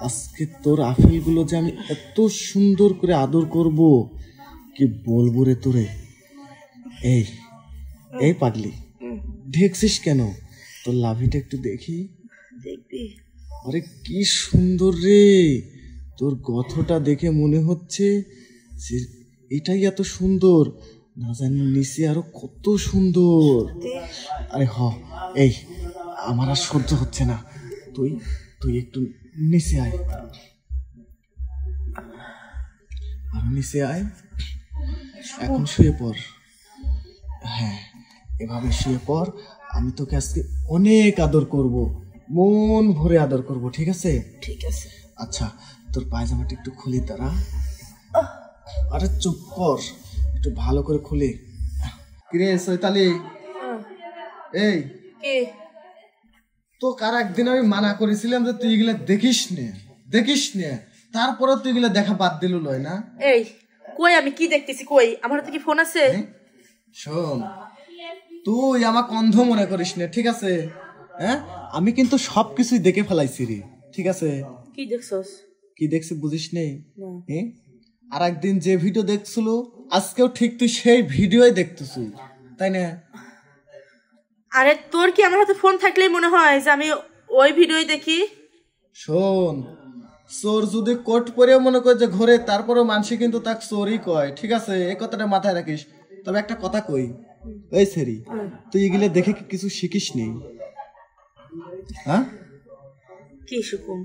আজকে তোর আপেলগুলো যে আমি এত সুন্দর করে আদর করব কি বলবো রে তোরে। এই এই পাগলি, দেখছিস কেন? তোর লাভিটা একটু দেখি। দেখবি? আরে কি সুন্দর রে, তোর গথটা দেখে মনে হচ্ছে যে এটাই এত সুন্দর, না জানি নিচে আরো কত সুন্দর। আরে এই আমার আর সহ্য হচ্ছে না, তুই তুই একটু নিচে আয়, আর নিচে আয়, এখন শুয়ে পড়। হ্যাঁ, এভাবে শুয়ে পড়, আমি তোকে আজকে অনেক আদর করব, মন ভরে আদর করব, ঠিক আছে? ঠিক আছে। আচ্ছা, তোর পায়জামাটা একটু খুলি তারা। আরে চুপ কর, একটু ভালো করে খুলি। কিরে চৈতালি, এই তো কার একদিন আমি মানা করেছিলাম যে তুই এগুলা দেখিস নে, তারপরে তুই এগুলা দেখা বাদ দিল লয় না? এই কই, আমি কি দেখতেছি? কই, আমার হাতে কি ফোন আছে? শোন, তুই আমাকে অন্ধ মনে করিস না, ঠিক আছে? হ্যাঁ, আমি কিন্তু সবকিছুই দেখে ফেলাইছি রে, ঠিক আছে? কি দেখছস? কি দেখছি বুঝিস নেই? আর একদিন যে ভিডিও দেখছিল, আজকেও ঠিক তুই সেই ভিডিওই দেখতেছ, তাই না? আরে তোর কি আমার হাতে ফোন থাকলেই মনে হয় যে আমি ওই ভিডিওই দেখি? শোন, চোর যদি কোট পরেও মনে করে যে ঘরে, তারপরেও মানুষ কিন্তু তাকে চোরই কয়, ঠিক আছে? এই কথাটা মাথায় রাখিস। তবে একটা কথা কই, এই সেরি, তুই এগুলো দেখে কি কিছু শিখিস নেই? হ্যাঁ, কি শিখুম?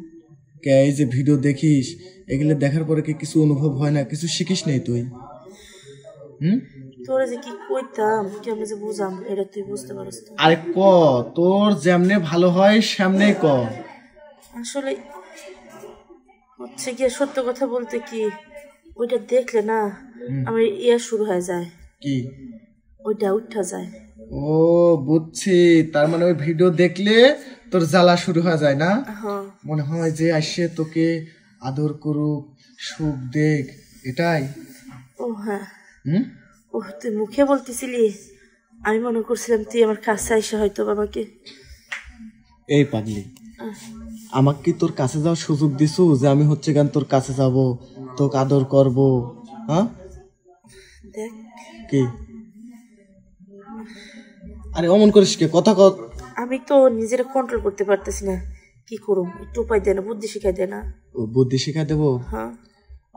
কে এই যে ভিডিও দেখিস, এগুলো দেখার পরে কি কিছু অনুভব হয় না? কিছু শিখিস নেই তুই? তোরে যে কি কইতাম, কেমনে যে বুঝাম, এটা তুই বুঝতে পারছ না। আরে ক, তোর যেমনে ভালো হয় সামনে ক। আসলে হচ্ছে কি, সত্য কথা বলতে কি, ওইটা দেখলে না আমার শুরু হয়ে যায়। কি? ওইটা উঠা যায়। ও বুঝছি, তার মানে ওই ভিডিও দেখলে তোর জ্বালা শুরু হয়ে যায় না? মনে হয় যে আসে তোকে আদর করুক, সুখ দেখ, এটাই? ও হ্যাঁ। ও তুই মুখে বলতেছিলি, আমি মনে করছিলাম তুই আমার কাছে এসে হয়তো বাবাকে। এই পাগলি, আমাকে কি তোর কাছে যাওয়ার সুযোগ দিছু যে আমি হচ্ছে গান তোর কাছে যাব, তোকে আদর করব? হ্যাঁ দেখ কি, আরে অমন করিস কে? কথা কর। আমি তো নিজের কন্ট্রোল করতে পারতেছি না, কি করুম? একটু উপায় দে না, বুদ্ধি শিখাই দে না। ও বুদ্ধি শিখাই দেবো? হ্যাঁ।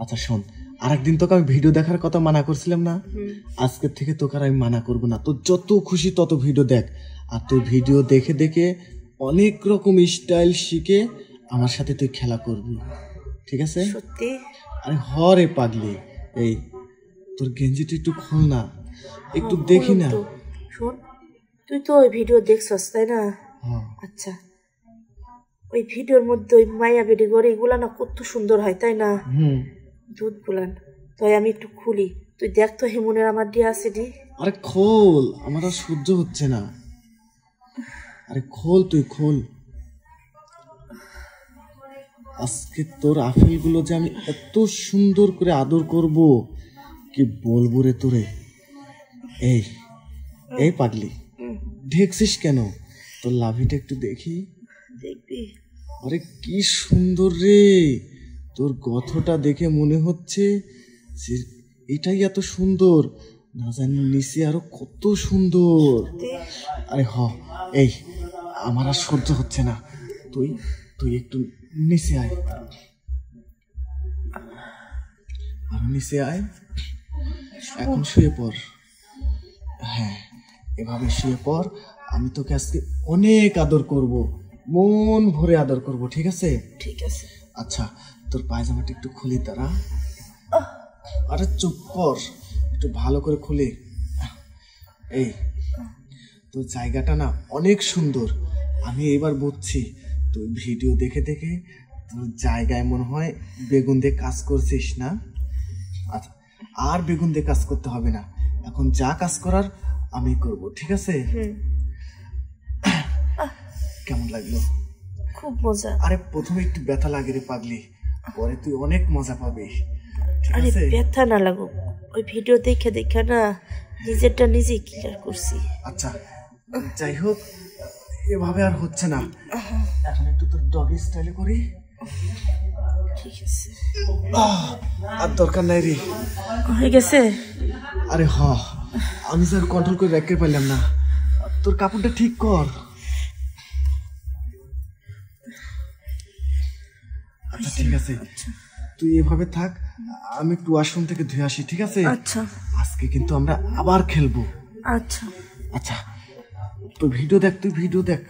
আচ্ছা শোন, আরেকদিন তোকে আমি ভিডিও দেখার কথা মানা করছিলাম না? আজকের থেকে তোকে আর আমি মানা করবো না, তোর যত খুশি তত ভিডিও দেখ, আর তুই ভিডিও দেখে দেখে অনেক রকম স্টাইল শিখে আমার সাথে তুই খেলা করবি, ঠিক আছে? সত্যি? আরে হরে পাগলি, এই তোর গেঞ্জিটা একটু খোল না, একটু দেখি না। শোন, তুই তো ওই ভিডিও দেখছস তাই না? আচ্ছা, ওই ভিডিওর মধ্যে ওই মায়া বেডি গড়ে এগুলা না কত সুন্দর হয় তাই না? দুধ গুলান, তাই আমি একটু খুলি, তুই দেখ তো হেমনের আমার দিয়ে আছে ডি। আরে খোল, আমার আর সহ্য হচ্ছে না। আরে খোল, তুই খোল। আজকে তোর আপেলগুলো যে আমি এত সুন্দর করে আদর করব কি বলবো রে তোরে। এই এই পাগলি, দেখছিস কেন? তোর লাভিটা একটু দেখি। দেখবি? আরে কি সুন্দর রে, তোর গথটা দেখে মনে হচ্ছে যে এটাই এত সুন্দর, না জানি নিচে আরো কত সুন্দর। আরে এই আমার আর সহ্য হচ্ছে না, তুই তুই একটু নিচে আয়, আর নিচে আয়, এখন শুয়ে পড়। হ্যাঁ, এভাবে শুয়ে পড়, আমি তোকে আজকে অনেক আদর করব, মন ভরে আদর করব, ঠিক আছে? ঠিক আছে। আচ্ছা, তোর পায়জামাটা একটু খুলি তারা। আরে চুপ কর, একটু ভালো করে খুলি। এই তোর জায়গাটা না অনেক সুন্দর, আমি এবার বুঝছি তুই ভিডিও দেখে দেখে তোর জায়গায় মনে হয় বেগুন দিয়ে কাজ করছিস না? আচ্ছা, আর বেগুন দিয়ে কাজ করতে হবে না, এখন যা কাজ করার আমি করব, ঠিক আছে? কেমন লাগলো? খুব মজা। আরে প্রথমে একটু ব্যথা লাগে রে পাগলি, পরে তুই অনেক মজা পাবি, ঠিক আরে আছে? ব্যথা না লাগুক, ওই ভিডিও দেখে দেখে না নিজেরটা নিজেই ক্লিয়ার করছি। আচ্ছা যাই হোক, এভাবে আর হচ্ছে না, এখন একটু তোর ডগি স্টাইলে করি। ঠিক আছে, আর দরকার নাই রে। হয়ে গেছে। আরে আমি স্যার কন্ট্রোল করে রাখতে পারলাম না। তোর কাপড়টা ঠিক কর। আচ্ছা ঠিক আছে, তুই এভাবে থাক, আমি একটু ওয়াশরুম থেকে ধুয়ে আসি, ঠিক আছে? আচ্ছা আজকে কিন্তু আমরা আবার খেলবো। আচ্ছা আচ্ছা তুই ভিডিও দেখ।